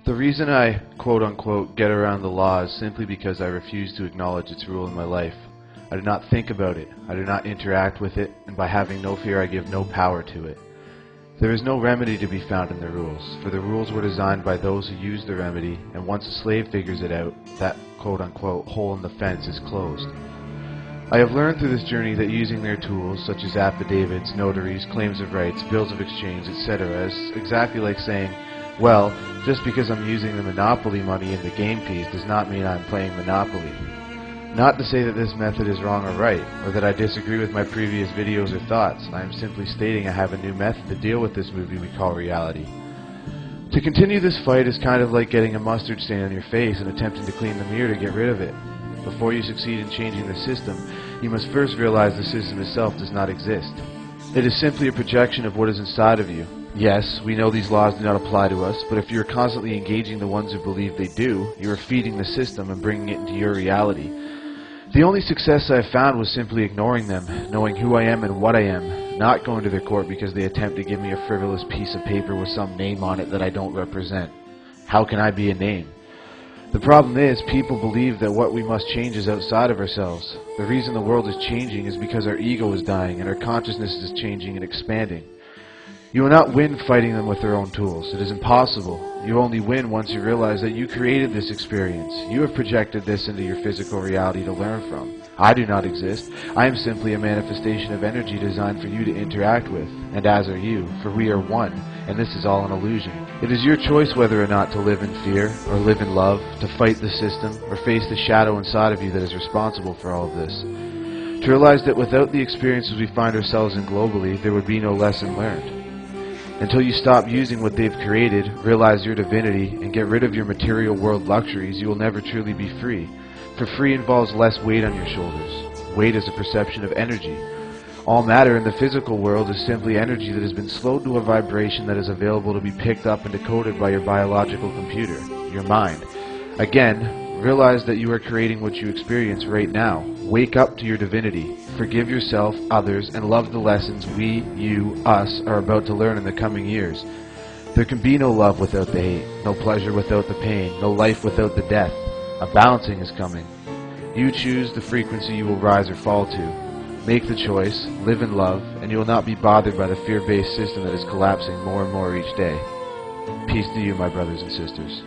The reason I, quote-unquote, get around the law is simply because I refuse to acknowledge its rule in my life. I do not think about it, I do not interact with it, and by having no fear I give no power to it. There is no remedy to be found in the rules, for the rules were designed by those who use the remedy, and once a slave figures it out, that quote-unquote hole in the fence is closed. I have learned through this journey that using their tools, such as affidavits, notaries, claims of rights, bills of exchange, etc., is exactly like saying, well, just because I'm using the Monopoly money in the game piece does not mean I'm playing Monopoly. Not to say that this method is wrong or right, or that I disagree with my previous videos or thoughts. I am simply stating I have a new method to deal with this movie we call reality. To continue this fight is kind of like getting a mustard stain on your face and attempting to clean the mirror to get rid of it. Before you succeed in changing the system, you must first realize the system itself does not exist. It is simply a projection of what is inside of you. Yes, we know these laws do not apply to us, but if you are constantly engaging the ones who believe they do, you are feeding the system and bringing it into your reality. The only success I have found was simply ignoring them, knowing who I am and what I am, not going to their court because they attempt to give me a frivolous piece of paper with some name on it that I don't represent. How can I be a name? The problem is, people believe that what we must change is outside of ourselves. The reason the world is changing is because our ego is dying and our consciousness is changing and expanding. You will not win fighting them with their own tools. It is impossible. You only win once you realize that you created this experience. You have projected this into your physical reality to learn from. I do not exist. I am simply a manifestation of energy designed for you to interact with, and as are you, for we are one, and this is all an illusion. It is your choice whether or not to live in fear, or live in love, to fight the system, or face the shadow inside of you that is responsible for all of this. To realize that without the experiences we find ourselves in globally, there would be no lesson learned. Until you stop using what they've created, realize your divinity, and get rid of your material world luxuries, you will never truly be free. For free involves less weight on your shoulders. Weight is a perception of energy. All matter in the physical world is simply energy that has been slowed to a vibration that is available to be picked up and decoded by your biological computer, your mind. Again, realize that you are creating what you experience right now. Wake up to your divinity. Forgive yourself, others, and love the lessons we, you, us are about to learn in the coming years. There can be no love without the hate, no pleasure without the pain, no life without the death. A balancing is coming. You choose the frequency you will rise or fall to. Make the choice, live in love, and you will not be bothered by the fear-based system that is collapsing more and more each day. Peace to you, my brothers and sisters.